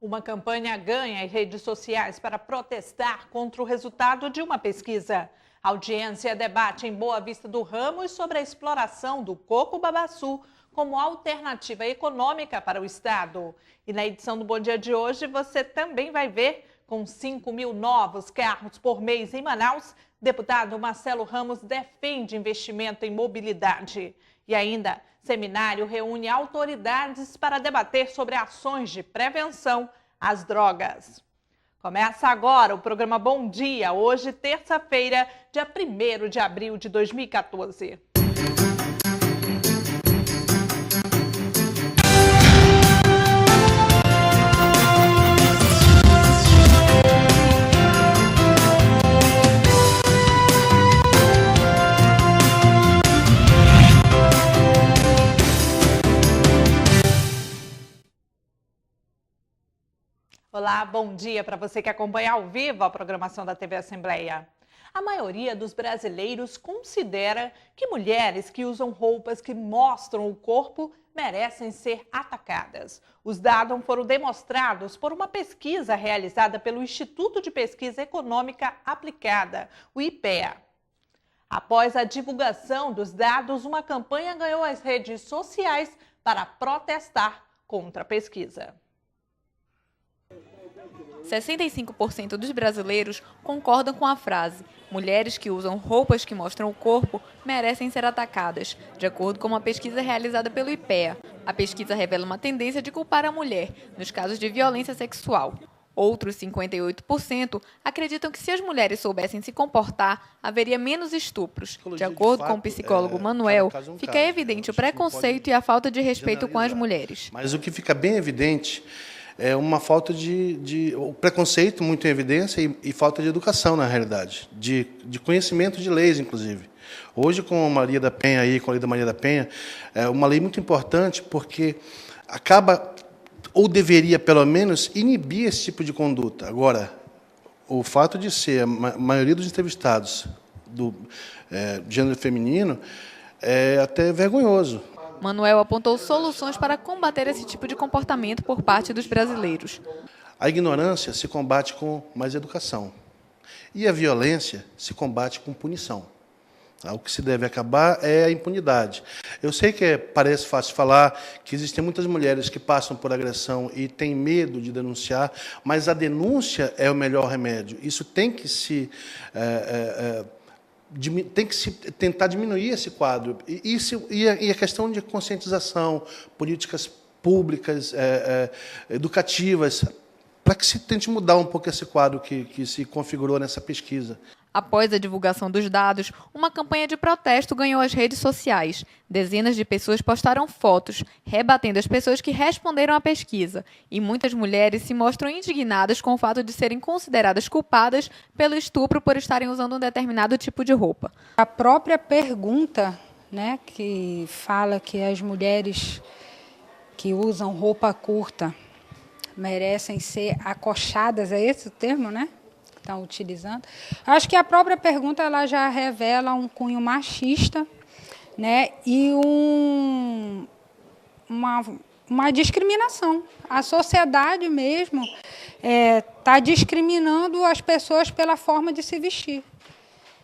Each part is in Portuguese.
Uma campanha ganha em redes sociais para protestar contra o resultado de uma pesquisa. A audiência debate em Boa Vista do Ramos sobre a exploração do coco-babaçu como alternativa econômica para o estado. E na edição do Bom Dia de hoje, você também vai ver, com 5.000 novos carros por mês em Manaus, deputado Marcelo Ramos defende investimento em mobilidade. E ainda, seminário reúne autoridades para debater sobre ações de prevenção às drogas. Começa agora o programa Bom Dia, hoje, terça-feira, dia 1º de abril de 2014. Olá, bom dia para você que acompanha ao vivo a programação da TV Assembleia. A maioria dos brasileiros considera que mulheres que usam roupas que mostram o corpo merecem ser atacadas. Os dados foram demonstrados por uma pesquisa realizada pelo Instituto de Pesquisa Econômica Aplicada, o IPEA. Após a divulgação dos dados, uma campanha ganhou as redes sociais para protestar contra a pesquisa. 65% dos brasileiros concordam com a frase: mulheres que usam roupas que mostram o corpo merecem ser atacadas, de acordo com uma pesquisa realizada pelo IPEA. A pesquisa revela uma tendência de culpar a mulher nos casos de violência sexual. Outros 58% acreditam que se as mulheres soubessem se comportar, haveria menos estupros. De acordo com o psicólogo Manuel, fica evidente o preconceito e a falta de respeito com as mulheres. Mas o que fica bem evidente é uma falta o preconceito muito em evidência e falta de educação, na realidade, de conhecimento de leis, inclusive. Hoje, com a Maria da Penha, com a lei da Maria da Penha, é uma lei muito importante porque acaba, ou deveria, pelo menos, inibir esse tipo de conduta. Agora, o fato de ser a maioria dos entrevistados do gênero feminino é até vergonhoso. Manuel apontou soluções para combater esse tipo de comportamento por parte dos brasileiros. A ignorância se combate com mais educação. E a violência se combate com punição. O que se deve acabar é a impunidade. Eu sei que parece fácil falar que existem muitas mulheres que passam por agressão e têm medo de denunciar, mas a denúncia é o melhor remédio. Isso tem que se tentar diminuir esse quadro. E a questão de conscientização, políticas públicas, educativas, para que se tente mudar um pouco esse quadro que se configurou nessa pesquisa. Após a divulgação dos dados, uma campanha de protesto ganhou as redes sociais. Dezenas de pessoas postaram fotos, rebatendo as pessoas que responderam à pesquisa. E muitas mulheres se mostram indignadas com o fato de serem consideradas culpadas pelo estupro por estarem usando um determinado tipo de roupa. A própria pergunta, né, que fala que as mulheres que usam roupa curta merecem ser acochadas, é esse o termo, né? Estão utilizando. Acho que a própria pergunta ela já revela um cunho machista, né, e uma discriminação. A sociedade mesmo está discriminando as pessoas pela forma de se vestir.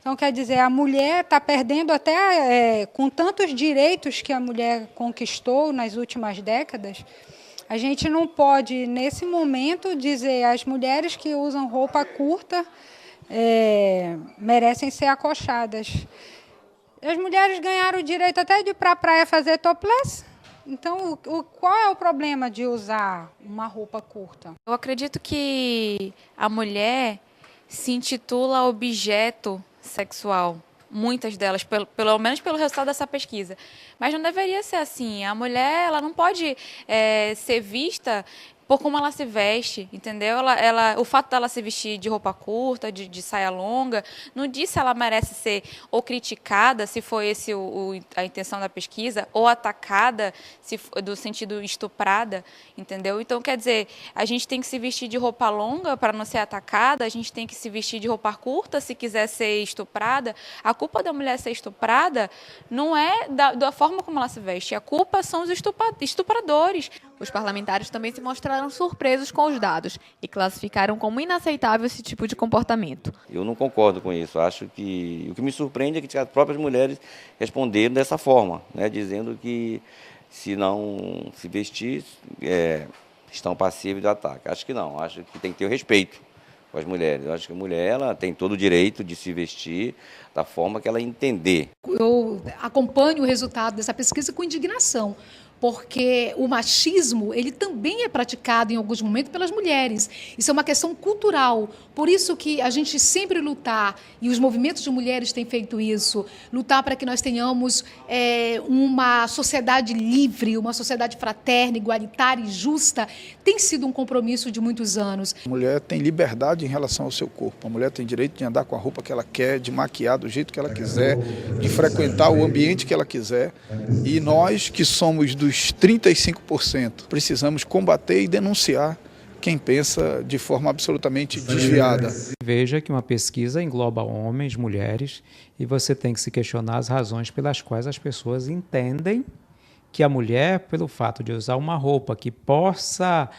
Então, quer dizer, a mulher está perdendo até, com tantos direitos que a mulher conquistou nas últimas décadas. A gente não pode, nesse momento, dizer as mulheres que usam roupa curta merecem ser acochadas. As mulheres ganharam o direito até de ir para a praia fazer topless. Então, qual é o problema de usar uma roupa curta? Eu acredito que a mulher se intitula objeto sexual. Muitas delas, pelo menos pelo resultado dessa pesquisa. Mas não deveria ser assim. A mulher ela não pode ser vista por como ela se veste, entendeu? O fato dela se vestir de roupa curta, de saia longa, não diz se ela merece ser ou criticada, se foi esse a intenção da pesquisa, ou atacada, do sentido estuprada, entendeu? Então, quer dizer, a gente tem que se vestir de roupa longa para não ser atacada, a gente tem que se vestir de roupa curta se quiser ser estuprada. A culpa da mulher ser estuprada não é da forma como ela se veste, a culpa são os estupradores. Os parlamentares também se mostraram surpresos com os dados e classificaram como inaceitável esse tipo de comportamento. Eu não concordo com isso. Acho que o que me surpreende é que as próprias mulheres responderam dessa forma, né, dizendo que se não se vestir, estão passíveis de ataque. Acho que não. Acho que tem que ter o respeito com as mulheres. Eu acho que a mulher ela tem todo o direito de se vestir da forma que ela entender. Eu acompanho o resultado dessa pesquisa com indignação, porque o machismo ele também é praticado em alguns momentos pelas mulheres. Isso é uma questão cultural. Por isso que a gente sempre lutar, e os movimentos de mulheres têm feito isso, lutar para que nós tenhamos uma sociedade livre, uma sociedade fraterna, igualitária e justa, tem sido um compromisso de muitos anos. A mulher tem liberdade em relação ao seu corpo. A mulher tem direito de andar com a roupa que ela quer, de maquiar do jeito que ela quiser, de frequentar o ambiente que ela quiser. E nós, que somos dos 35%, precisamos combater e denunciar quem pensa de forma absolutamente desviada. Veja que uma pesquisa engloba homens, mulheres, e você tem que se questionar as razões pelas quais as pessoas entendem que a mulher, pelo fato de usar uma roupa que possa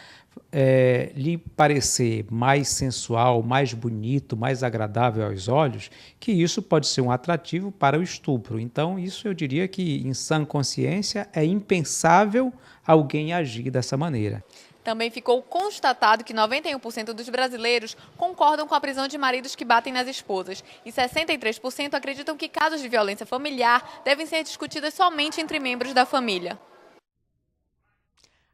lhe parecer mais sensual, mais bonito, mais agradável aos olhos, que isso pode ser um atrativo para o estupro. Então, isso eu diria que, em sã consciência, é impensável alguém agir dessa maneira. Também ficou constatado que 91% dos brasileiros concordam com a prisão de maridos que batem nas esposas e 63% acreditam que casos de violência familiar devem ser discutidos somente entre membros da família.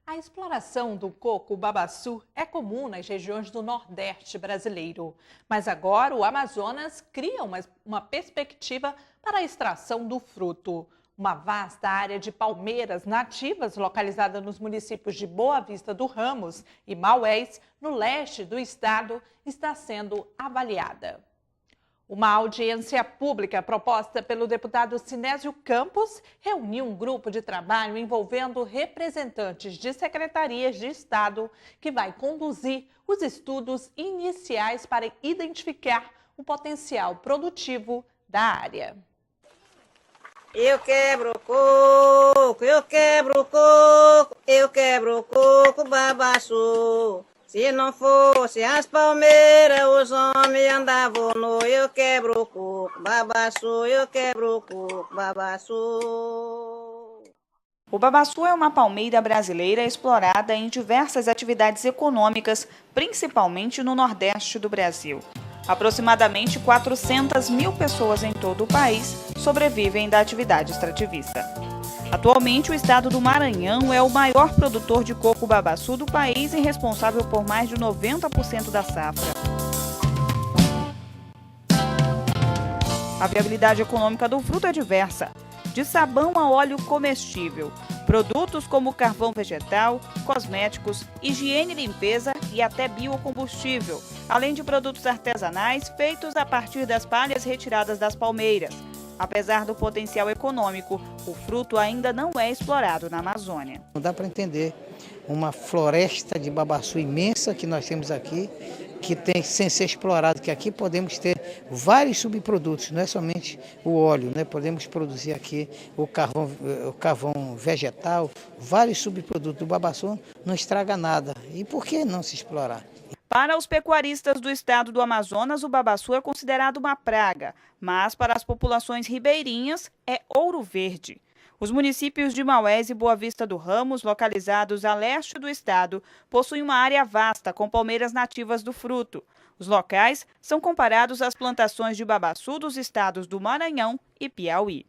A exploração do coco-babaçu é comum nas regiões do Nordeste brasileiro. Mas agora o Amazonas cria uma perspectiva para a extração do fruto. Uma vasta área de palmeiras nativas localizada nos municípios de Boa Vista do Ramos e Maués, no leste do estado, está sendo avaliada. Uma audiência pública proposta pelo deputado Sinésio Campos reuniu um grupo de trabalho envolvendo representantes de secretarias de Estado que vai conduzir os estudos iniciais para identificar o potencial produtivo da área. Eu quebro coco, eu quebro coco, eu quebro coco, babaçu. Se não fosse as palmeiras, os homens andavam no eu quebro coco, babaçu, eu quebro coco, babaçu. O babaçu é uma palmeira brasileira explorada em diversas atividades econômicas, principalmente no Nordeste do Brasil. Aproximadamente 400 mil pessoas em todo o país sobrevivem da atividade extrativista. Atualmente, o estado do Maranhão é o maior produtor de coco-babaçu do país e responsável por mais de 90% da safra. A viabilidade econômica do fruto é diversa, de sabão a óleo comestível, produtos como carvão vegetal, cosméticos, higiene e limpeza e até biocombustível, além de produtos artesanais feitos a partir das palhas retiradas das palmeiras. Apesar do potencial econômico, o fruto ainda não é explorado na Amazônia. Não dá para entender uma floresta de babaçu imensa que nós temos aqui, que tem sem ser explorado, que aqui podemos ter vários subprodutos, não é somente o óleo, né? Podemos produzir aqui o carvão vegetal, vários subprodutos do babaçu, não estraga nada. E por que não se explorar? Para os pecuaristas do estado do Amazonas, o babaçu é considerado uma praga, mas para as populações ribeirinhas é ouro verde. Os municípios de Maués e Boa Vista do Ramos, localizados a leste do estado, possuem uma área vasta com palmeiras nativas do fruto. Os locais são comparados às plantações de babaçu dos estados do Maranhão e Piauí.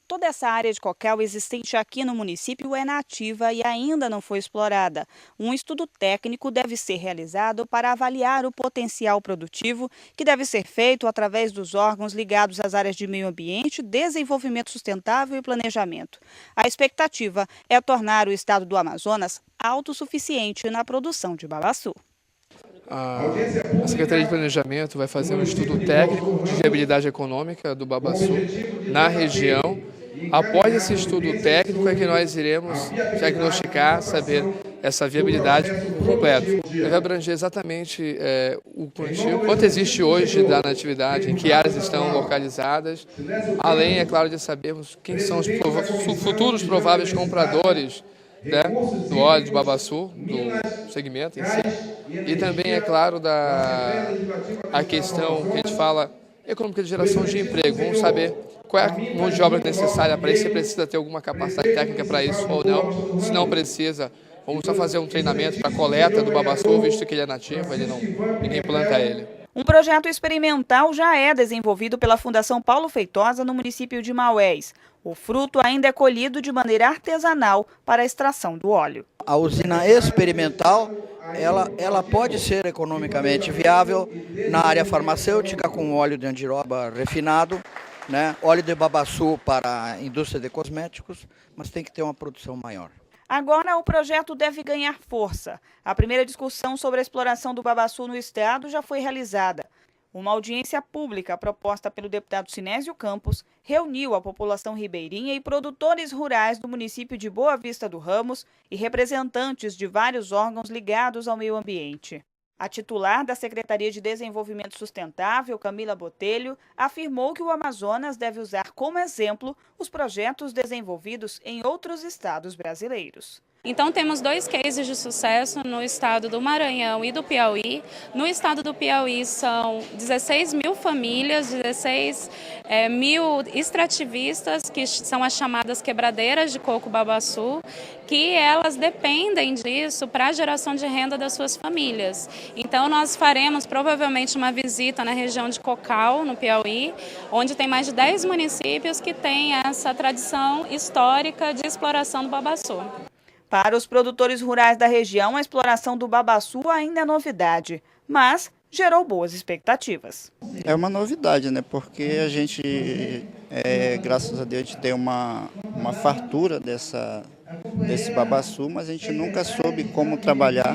Toda essa área de coquel existente aqui no município é nativa e ainda não foi explorada. Um estudo técnico deve ser realizado para avaliar o potencial produtivo, que deve ser feito através dos órgãos ligados às áreas de meio ambiente, desenvolvimento sustentável e planejamento. A expectativa é tornar o estado do Amazonas autossuficiente na produção de babaçu. A Secretaria de Planejamento vai fazer um estudo técnico de viabilidade econômica do babaçu na região. Após esse estudo técnico é que nós iremos diagnosticar, saber essa viabilidade completa. Deve abranger exatamente o plantio, quanto existe hoje da natividade, em que áreas estão localizadas, além, é claro, de sabermos quem são os futuros prováveis compradores né, do óleo de babaçu, do segmento em si. E também, é claro, a questão que a gente fala econômica de geração de emprego. Vamos saber qual é a mão de obra necessária para isso, se precisa ter alguma capacidade técnica para isso ou não. Se não precisa, vamos só fazer um treinamento para a coleta do babaçu, visto que ele é nativo, ninguém planta ele. Um projeto experimental já é desenvolvido pela Fundação Paulo Feitosa no município de Maués. O fruto ainda é colhido de maneira artesanal para a extração do óleo. A usina experimental, ela pode ser economicamente viável na área farmacêutica com óleo de andiroba refinado, né? Óleo de babaçu para a indústria de cosméticos, mas tem que ter uma produção maior. Agora o projeto deve ganhar força. A primeira discussão sobre a exploração do babaçu no estado já foi realizada. Uma audiência pública proposta pelo deputado Sinésio Campos reuniu a população ribeirinha e produtores rurais do município de Boa Vista do Ramos e representantes de vários órgãos ligados ao meio ambiente. A titular da Secretaria de Desenvolvimento Sustentável, Camila Botelho, afirmou que o Amazonas deve usar como exemplo os projetos desenvolvidos em outros estados brasileiros. Então temos 2 cases de sucesso no estado do Maranhão e do Piauí. No estado do Piauí são 16 mil famílias, 16 mil extrativistas, que são as chamadas quebradeiras de coco babaçu, que elas dependem disso para a geração de renda das suas famílias. Então nós faremos provavelmente uma visita na região de Cocal, no Piauí, onde tem mais de 10 municípios que têm essa tradição histórica de exploração do babaçu. Para os produtores rurais da região, a exploração do babaçu ainda é novidade, mas gerou boas expectativas. É uma novidade, né? Porque a gente, graças a Deus, a gente tem uma fartura desse babaçu, mas a gente nunca soube como trabalhar,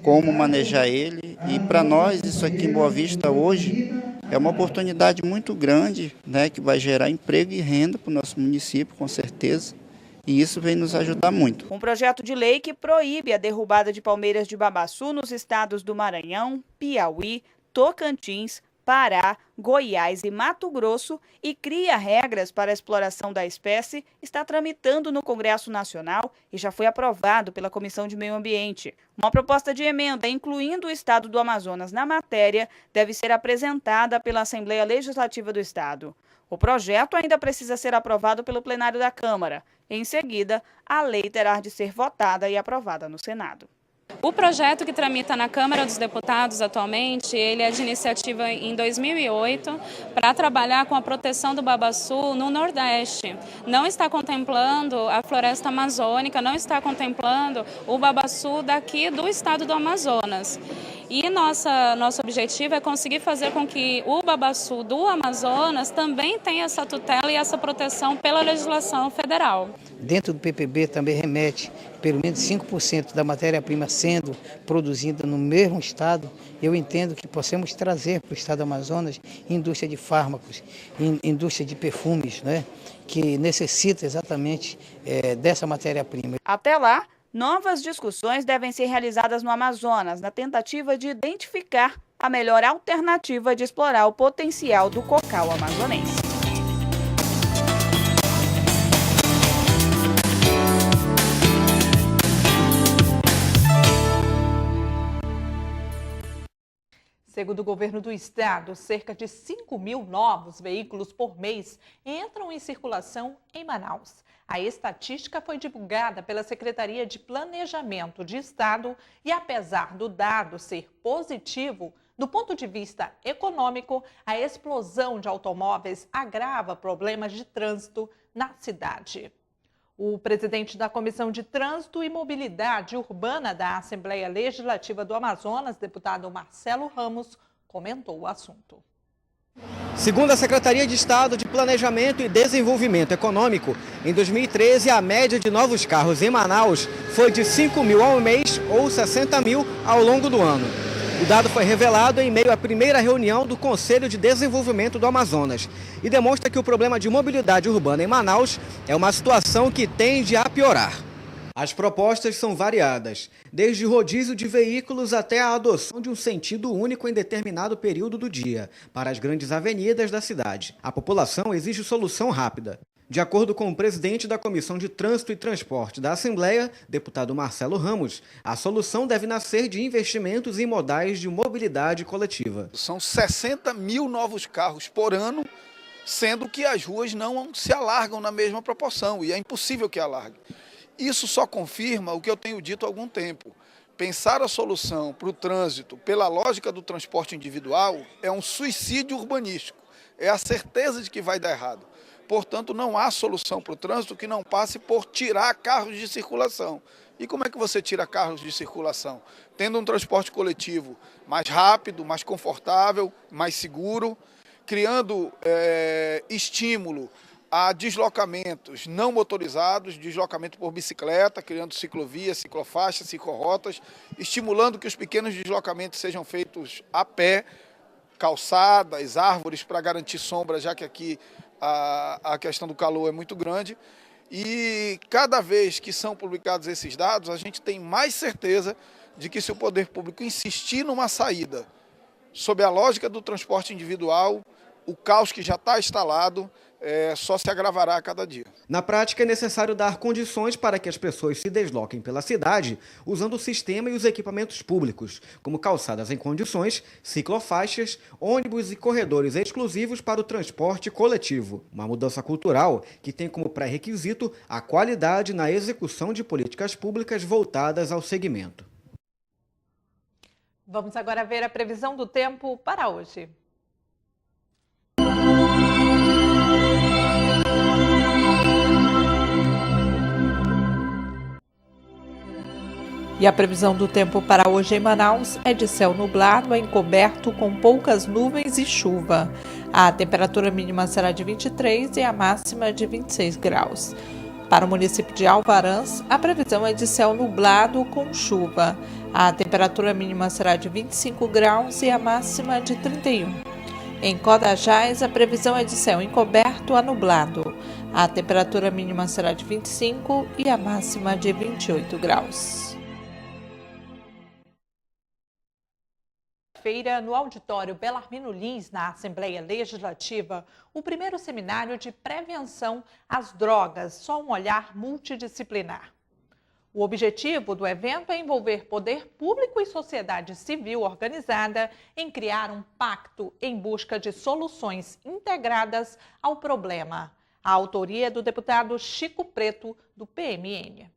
como manejar ele. E para nós, isso aqui em Boa Vista hoje é uma oportunidade muito grande, né? Que vai gerar emprego e renda para o nosso município, com certeza. E isso vem nos ajudar muito. Um projeto de lei que proíbe a derrubada de palmeiras de babaçu nos estados do Maranhão, Piauí, Tocantins, Pará, Goiás e Mato Grosso e cria regras para a exploração da espécie, está tramitando no Congresso Nacional e já foi aprovado pela Comissão de Meio Ambiente. Uma proposta de emenda, incluindo o estado do Amazonas na matéria, deve ser apresentada pela Assembleia Legislativa do Estado. O projeto ainda precisa ser aprovado pelo plenário da Câmara. Em seguida, a lei terá de ser votada e aprovada no Senado. O projeto que tramita na Câmara dos Deputados atualmente, ele é de iniciativa em 2008 para trabalhar com a proteção do babaçu no Nordeste. Não está contemplando a floresta amazônica, não está contemplando o babaçu daqui do estado do Amazonas. E nosso objetivo é conseguir fazer com que o babaçu do Amazonas também tenha essa tutela e essa proteção pela legislação federal. Dentro do PPB também remete pelo menos 5% da matéria-prima sendo produzida no mesmo estado. Eu entendo que possamos trazer para o estado do Amazonas indústria de fármacos, indústria de perfumes, né, que necessita exatamente dessa matéria-prima. Até lá, novas discussões devem ser realizadas no Amazonas, na tentativa de identificar a melhor alternativa de explorar o potencial do cocal amazonense. Segundo o governo do estado, cerca de 5 mil novos veículos por mês entram em circulação em Manaus. A estatística foi divulgada pela Secretaria de Planejamento de Estado e, apesar do dado ser positivo, do ponto de vista econômico, a explosão de automóveis agrava problemas de trânsito na cidade. O presidente da Comissão de Trânsito e Mobilidade Urbana da Assembleia Legislativa do Amazonas, deputado Marcelo Ramos, comentou o assunto. Segundo a Secretaria de Estado de Planejamento e Desenvolvimento Econômico, em 2013 a média de novos carros em Manaus foi de 5 mil ao mês ou 60 mil ao longo do ano. O dado foi revelado em meio à primeira reunião do Conselho de Desenvolvimento do Amazonas e demonstra que o problema de mobilidade urbana em Manaus é uma situação que tende a piorar. As propostas são variadas, desde rodízio de veículos até a adoção de um sentido único em determinado período do dia, para as grandes avenidas da cidade. A população exige solução rápida. De acordo com o presidente da Comissão de Trânsito e Transporte da Assembleia, deputado Marcelo Ramos, a solução deve nascer de investimentos em modais de mobilidade coletiva. São 60 mil novos carros por ano, sendo que as ruas não se alargam na mesma proporção, e é impossível que alargue. Isso só confirma o que eu tenho dito há algum tempo. Pensar a solução para o trânsito pela lógica do transporte individual é um suicídio urbanístico, é a certeza de que vai dar errado. Portanto, não há solução para o trânsito que não passe por tirar carros de circulação. E como é que você tira carros de circulação? Tendo um transporte coletivo mais rápido, mais confortável, mais seguro, criando estímulo a deslocamentos não motorizados, deslocamento por bicicleta, criando ciclovias, ciclofaixas, ciclorotas, estimulando que os pequenos deslocamentos sejam feitos a pé, calçadas, árvores para garantir sombra, já que aqui a questão do calor é muito grande. E cada vez que são publicados esses dados, a gente tem mais certeza de que se o poder público insistir numa saída sob a lógica do transporte individual, o caos que já está instalado só se agravará a cada dia. Na prática, é necessário dar condições para que as pessoas se desloquem pela cidade usando o sistema e os equipamentos públicos, como calçadas em condições, ciclofaixas, ônibus e corredores exclusivos para o transporte coletivo. Uma mudança cultural que tem como pré-requisito a qualidade na execução de políticas públicas voltadas ao segmento. Vamos agora ver a previsão do tempo para hoje. E a previsão do tempo para hoje em Manaus é de céu nublado, encoberto com poucas nuvens e chuva. A temperatura mínima será de 23 e a máxima de 26 graus. Para o município de Alvarães, a previsão é de céu nublado com chuva. A temperatura mínima será de 25 graus e a máxima de 31. Em Codajás, a previsão é de céu encoberto a nublado. A temperatura mínima será de 25 e a máxima de 28 graus. Feira no auditório Belarmino Lins, na Assembleia Legislativa, o primeiro seminário de prevenção às drogas, só um olhar multidisciplinar. O objetivo do evento é envolver poder público e sociedade civil organizada em criar um pacto em busca de soluções integradas ao problema. A autoria é do deputado Chico Preto, do PMN.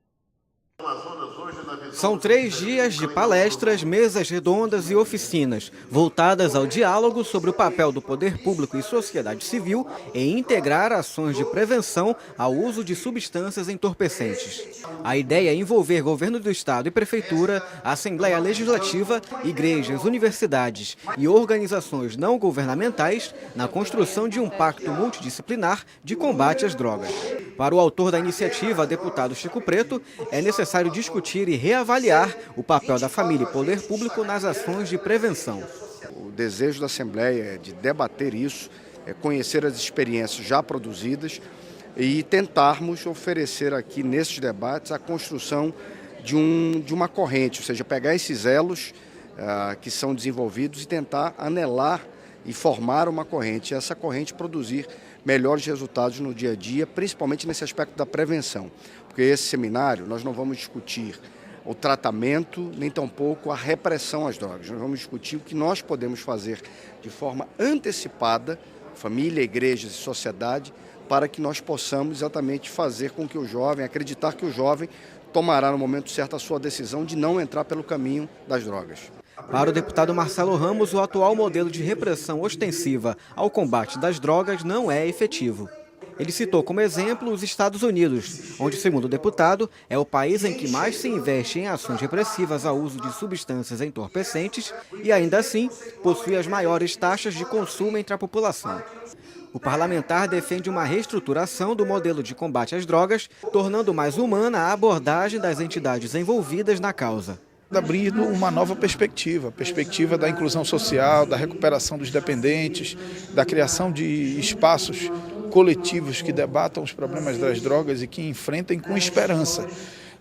São 3 dias de palestras, mesas redondas e oficinas, voltadas ao diálogo sobre o papel do poder público e sociedade civil em integrar ações de prevenção ao uso de substâncias entorpecentes. A ideia é envolver governo do estado e prefeitura, Assembleia Legislativa, igrejas, universidades e organizações não governamentais na construção de um pacto multidisciplinar de combate às drogas. Para o autor da iniciativa, deputado Chico Preto, é necessário discutir e reavaliar o papel da família e poder público nas ações de prevenção. O desejo da Assembleia é de debater isso, conhecer as experiências já produzidas e tentarmos oferecer aqui nesses debates a construção de uma corrente, ou seja, pegar esses elos que são desenvolvidos e tentar anelar e formar uma corrente, e essa corrente produzir melhores resultados no dia a dia, principalmente nesse aspecto da prevenção. Porque esse seminário nós não vamos discutir o tratamento, nem tampouco a repressão às drogas. Nós vamos discutir o que nós podemos fazer de forma antecipada, família, igrejas e sociedade, para que nós possamos exatamente fazer com que o jovem, acreditar que o jovem tomará no momento certo a sua decisão de não entrar pelo caminho das drogas. Para o deputado Marcelo Ramos, o atual modelo de repressão ostensiva ao combate das drogas não é efetivo. Ele citou como exemplo os Estados Unidos, onde, segundo o deputado, é o país em que mais se investe em ações repressivas ao uso de substâncias entorpecentes e, ainda assim, possui as maiores taxas de consumo entre a população. O parlamentar defende uma reestruturação do modelo de combate às drogas, tornando mais humana a abordagem das entidades envolvidas na causa. Abrindo uma nova perspectiva da inclusão social, da recuperação dos dependentes, da criação de espaços coletivos que debatam os problemas das drogas e que enfrentem com esperança.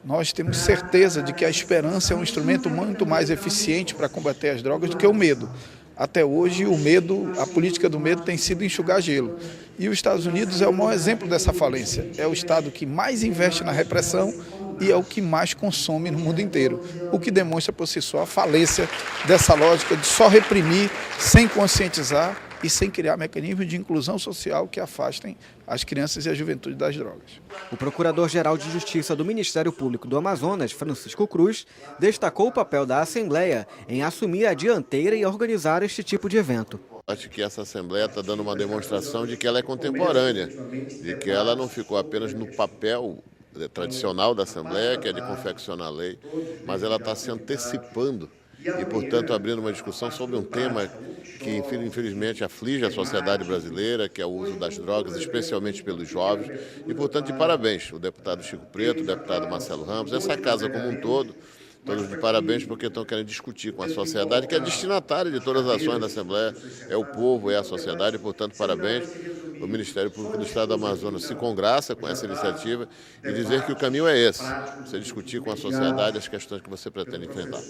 Nós temos certeza de que a esperança é um instrumento muito mais eficiente para combater as drogas do que o medo. Até hoje, o medo, a política do medo tem sido enxugar gelo. E os Estados Unidos é o maior exemplo dessa falência. É o estado que mais investe na repressão e é o que mais consome no mundo inteiro. O que demonstra por si só a falência dessa lógica de só reprimir sem conscientizar e sem criar mecanismos de inclusão social que afastem as crianças e a juventude das drogas. O Procurador-Geral de Justiça do Ministério Público do Amazonas, Francisco Cruz, destacou o papel da Assembleia em assumir a dianteira e organizar este tipo de evento. Acho que essa Assembleia está dando uma demonstração de que ela é contemporânea, de que ela não ficou apenas no papel tradicional da Assembleia, que é de confeccionar a lei, mas ela está se antecipando e, portanto, abrindo uma discussão sobre um tema que, infelizmente, aflige a sociedade brasileira, que é o uso das drogas, especialmente pelos jovens. E, portanto, de parabéns, o deputado Chico Preto, o deputado Marcelo Ramos, essa casa como um todo, todos de parabéns porque estão querendo discutir com a sociedade, que é destinatária de todas as ações da Assembleia, é o povo, é a sociedade, e, portanto, parabéns. O Ministério Público do Estado do Amazonas se congraça com essa iniciativa e dizer que o caminho é esse, você discutir com a sociedade as questões que você pretende enfrentar.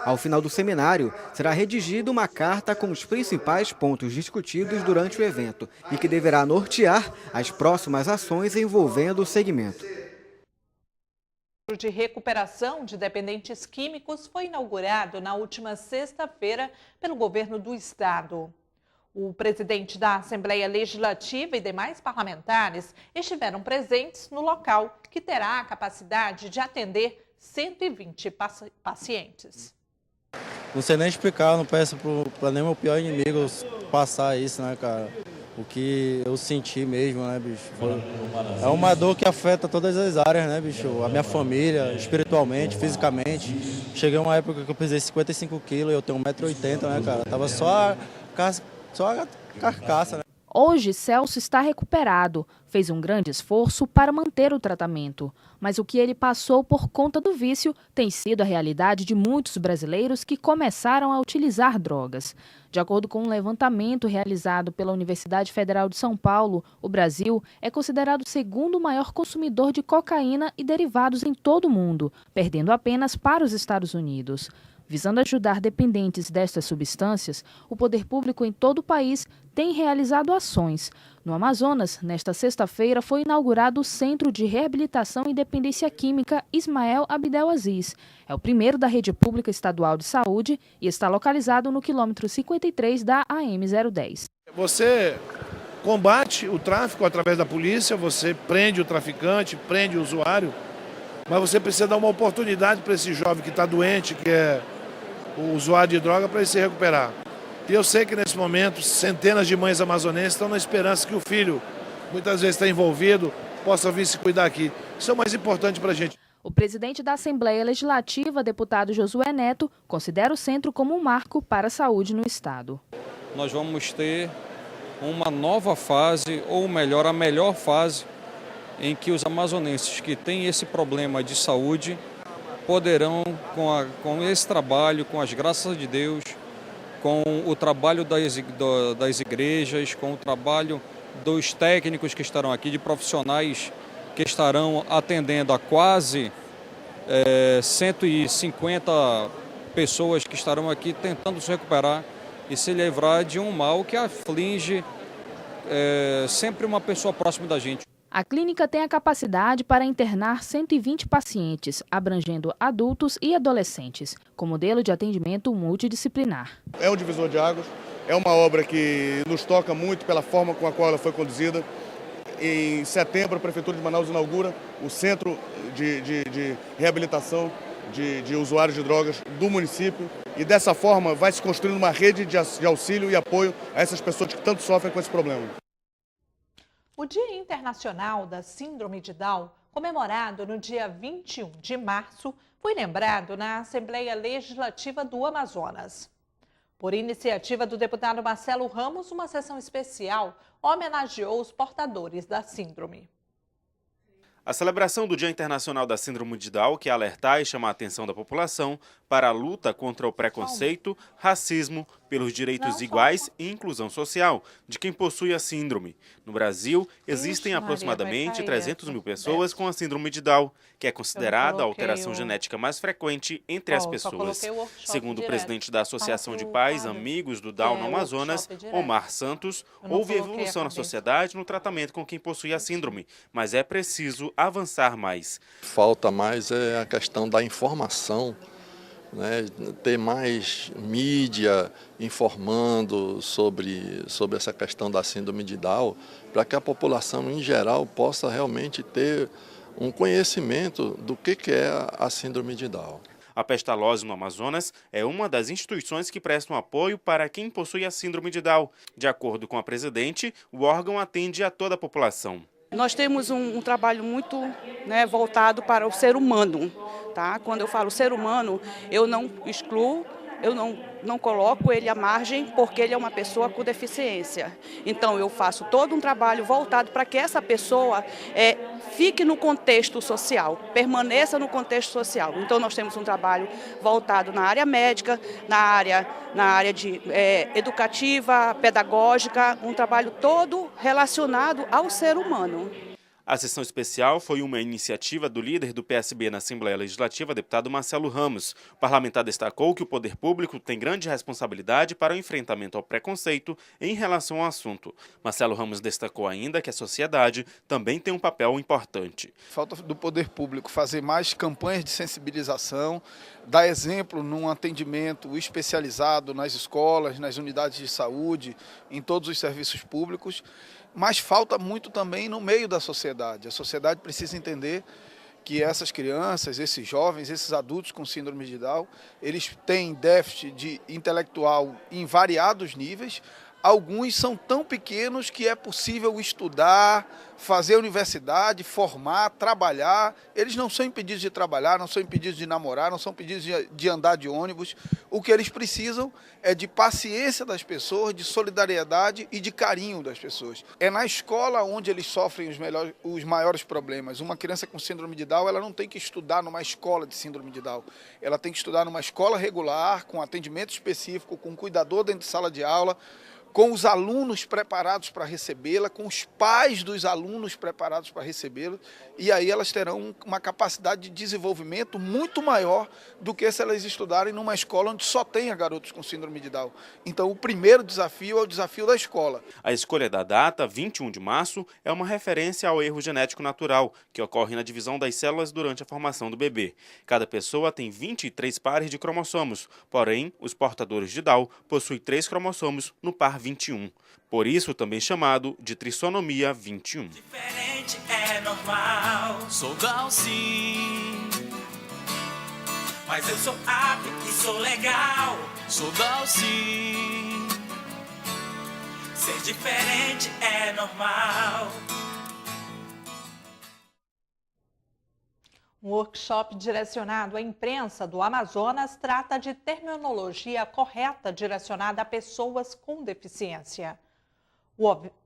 Ao final do seminário, será redigida uma carta com os principais pontos discutidos durante o evento e que deverá nortear as próximas ações envolvendo o segmento. O Centro de Recuperação de Dependentes Químicos foi inaugurado na última sexta-feira pelo governo do estado. O presidente da Assembleia Legislativa e demais parlamentares estiveram presentes no local, que terá a capacidade de atender 120 pacientes. Não sei nem explicar, não peço para nem meu pior inimigo passar isso, né, cara? O que eu senti mesmo, né, bicho? É uma dor que afeta todas as áreas, né, bicho? A minha família, espiritualmente, fisicamente. Cheguei a uma época que eu pesei 55 quilos, eu tenho 1,80 m, né, cara? Tava só a carcaça, né? Hoje, Celso está recuperado, fez um grande esforço para manter o tratamento. Mas o que ele passou por conta do vício tem sido a realidade de muitos brasileiros que começaram a utilizar drogas. De acordo com um levantamento realizado pela Universidade Federal de São Paulo, o Brasil é considerado o segundo maior consumidor de cocaína e derivados em todo o mundo, perdendo apenas para os Estados Unidos. Visando ajudar dependentes destas substâncias, o poder público em todo o país tem realizado ações. No Amazonas, nesta sexta-feira, foi inaugurado o Centro de Reabilitação e Dependência Química Ismael Abdel Aziz. É o primeiro da Rede Pública Estadual de Saúde e está localizado no quilômetro 53 da AM010. Você combate o tráfico através da polícia, você prende o traficante, prende o usuário, mas você precisa dar uma oportunidade para esse jovem que está doente, que é o usuário de droga, para ele se recuperar. E eu sei que nesse momento centenas de mães amazonenses estão na esperança que o filho, muitas vezes está envolvido, possa vir se cuidar aqui. Isso é o mais importante para a gente. O presidente da Assembleia Legislativa, deputado Josué Neto, considera o centro como um marco para a saúde no estado. Nós vamos ter uma nova fase, ou melhor, a melhor fase, em que os amazonenses que têm esse problema de saúde poderão, com esse trabalho, com as graças de Deus, com o trabalho das igrejas, com o trabalho dos técnicos que estarão aqui, de profissionais que estarão atendendo a quase 150 pessoas que estarão aqui tentando se recuperar e se livrar de um mal que aflige sempre uma pessoa próxima da gente. A clínica tem a capacidade para internar 120 pacientes, abrangendo adultos e adolescentes, com modelo de atendimento multidisciplinar. É um divisor de águas, é uma obra que nos toca muito pela forma com a qual ela foi conduzida. Em setembro, a Prefeitura de Manaus inaugura o Centro de Reabilitação de Usuários de Drogas do município e dessa forma vai se construindo uma rede de auxílio e apoio a essas pessoas que tanto sofrem com esse problema. O Dia Internacional da Síndrome de Down, comemorado no dia 21 de março, foi lembrado na Assembleia Legislativa do Amazonas. Por iniciativa do deputado Marcelo Ramos, uma sessão especial homenageou os portadores da síndrome. A celebração do Dia Internacional da Síndrome de Down quer alertar e chamar a atenção da população para a luta contra o preconceito, racismo, pelos direitos iguais e inclusão social de quem possui a síndrome. No Brasil, existem aproximadamente 300 mil pessoas com a síndrome de Down, que é considerada a alteração genética mais frequente entre as pessoas. Segundo o presidente da Associação de Pais Amigos do Down no Amazonas, Omar Santos, houve evolução na sociedade no tratamento com quem possui a síndrome, mas é preciso avançar mais. Falta mais é a questão da informação, né? Ter mais mídia informando sobre essa questão da síndrome de Down, para que a população em geral possa realmente ter um conhecimento do que é a síndrome de Down. A Pestalozzi no Amazonas é uma das instituições que prestam apoio para quem possui a síndrome de Down. De acordo com a presidente, o órgão atende a toda a população. Nós temos um trabalho muito voltado para o ser humano. Tá? Quando eu falo ser humano, eu não excluo, eu não coloco ele à margem, porque ele é uma pessoa com deficiência. Então, eu faço todo um trabalho voltado para que essa pessoa fique no contexto social, permaneça no contexto social. Então, nós temos um trabalho voltado na área médica, na área educativa, pedagógica, um trabalho todo relacionado ao ser humano. A sessão especial foi uma iniciativa do líder do PSB na Assembleia Legislativa, deputado Marcelo Ramos. O parlamentar destacou que o poder público tem grande responsabilidade para o enfrentamento ao preconceito em relação ao assunto. Marcelo Ramos destacou ainda que a sociedade também tem um papel importante. Falta do poder público fazer mais campanhas de sensibilização, dar exemplo num atendimento especializado nas escolas, nas unidades de saúde, em todos os serviços públicos. Mas falta muito também no meio da sociedade. A sociedade precisa entender que essas crianças, esses jovens, esses adultos com síndrome de Down, eles têm déficit intelectual em variados níveis. Alguns são tão pequenos que é possível estudar, fazer universidade, formar, trabalhar. Eles não são impedidos de trabalhar, não são impedidos de namorar, não são impedidos de andar de ônibus. O que eles precisam é de paciência das pessoas, de solidariedade e de carinho das pessoas. É na escola onde eles sofrem os maiores problemas. Uma criança com síndrome de Down, ela não tem que estudar numa escola de síndrome de Down. Ela tem que estudar numa escola regular, com atendimento específico, com um cuidador dentro de sala de aula, com os alunos preparados para recebê-la, com os pais dos alunos preparados para recebê-la, e aí elas terão uma capacidade de desenvolvimento muito maior do que se elas estudarem numa escola onde só tenha garotos com síndrome de Down. Então, o primeiro desafio é o desafio da escola. A escolha da data, 21 de março, é uma referência ao erro genético natural, que ocorre na divisão das células durante a formação do bebê. Cada pessoa tem 23 pares de cromossomos, porém, os portadores de Down possuem 3 cromossomos no par 21. Por isso, também chamado de trissonomia 21. Diferente é normal, sou Down sim, mas eu sou apto e sou legal, sou Down sim, ser diferente é normal. Um workshop direcionado à imprensa do Amazonas trata de terminologia correta direcionada a pessoas com deficiência.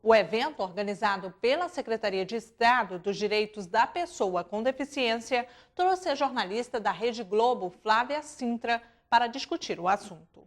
O evento, organizado pela Secretaria de Estado dos Direitos da Pessoa com Deficiência, trouxe a jornalista da Rede Globo, Flávia Sintra, para discutir o assunto.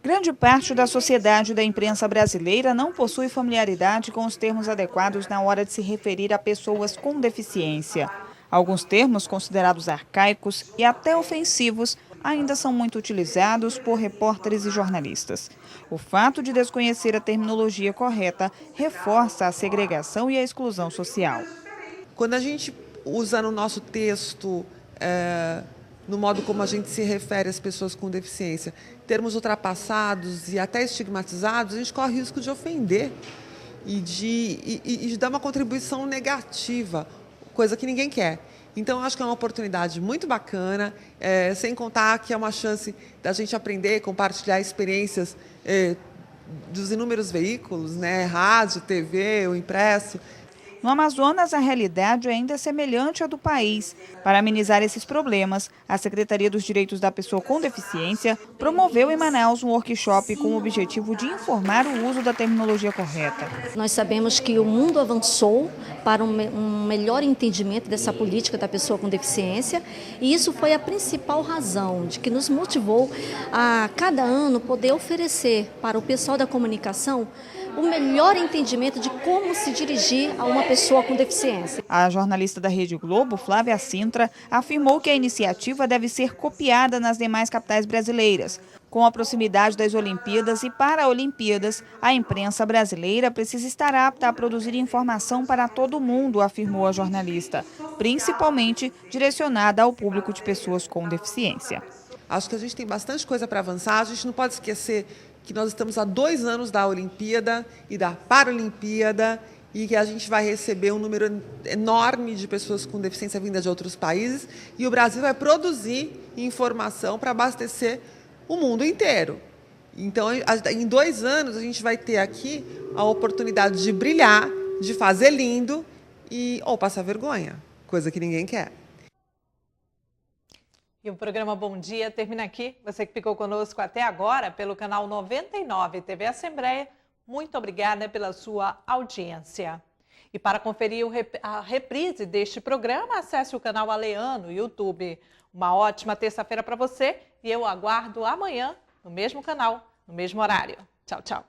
Grande parte da sociedade da imprensa brasileira não possui familiaridade com os termos adequados na hora de se referir a pessoas com deficiência. Alguns termos considerados arcaicos e até ofensivos ainda são muito utilizados por repórteres e jornalistas. O fato de desconhecer a terminologia correta reforça a segregação e a exclusão social. Quando a gente usa no nosso texto, no modo como a gente se refere às pessoas com deficiência, termos ultrapassados e até estigmatizados, a gente corre o risco de ofender e de dar uma contribuição negativa, coisa que ninguém quer. Então, eu acho que é uma oportunidade muito bacana, sem contar que é uma chance da gente aprender, compartilhar experiências dos inúmeros veículos, né? Rádio, TV, o impresso. No Amazonas, a realidade ainda é semelhante à do país. Para amenizar esses problemas, a Secretaria dos Direitos da Pessoa com Deficiência promoveu em Manaus um workshop com o objetivo de informar o uso da terminologia correta. Nós sabemos que o mundo avançou para um melhor entendimento dessa política da pessoa com deficiência, e isso foi a principal razão de que nos motivou a cada ano poder oferecer para o pessoal da comunicação o melhor entendimento de como se dirigir a uma pessoa com deficiência. A jornalista da Rede Globo, Flávia Sintra, afirmou que a iniciativa deve ser copiada nas demais capitais brasileiras. Com a proximidade das Olimpíadas e Paralimpíadas, a imprensa brasileira precisa estar apta a produzir informação para todo mundo, afirmou a jornalista, principalmente direcionada ao público de pessoas com deficiência. Acho que a gente tem bastante coisa para avançar, a gente não pode esquecer que nós estamos há 2 anos da Olimpíada e da Paralimpíada e que a gente vai receber um número enorme de pessoas com deficiência vinda de outros países e o Brasil vai produzir informação para abastecer o mundo inteiro. Então, em 2 anos, a gente vai ter aqui a oportunidade de brilhar, de fazer lindo ou passar vergonha, coisa que ninguém quer. E o programa Bom Dia termina aqui. Você que ficou conosco até agora pelo canal 99 TV Assembleia, muito obrigada pela sua audiência. E para conferir a reprise deste programa, acesse o canal Alean no YouTube. Uma ótima terça-feira para você e eu aguardo amanhã no mesmo canal, no mesmo horário. Tchau, tchau.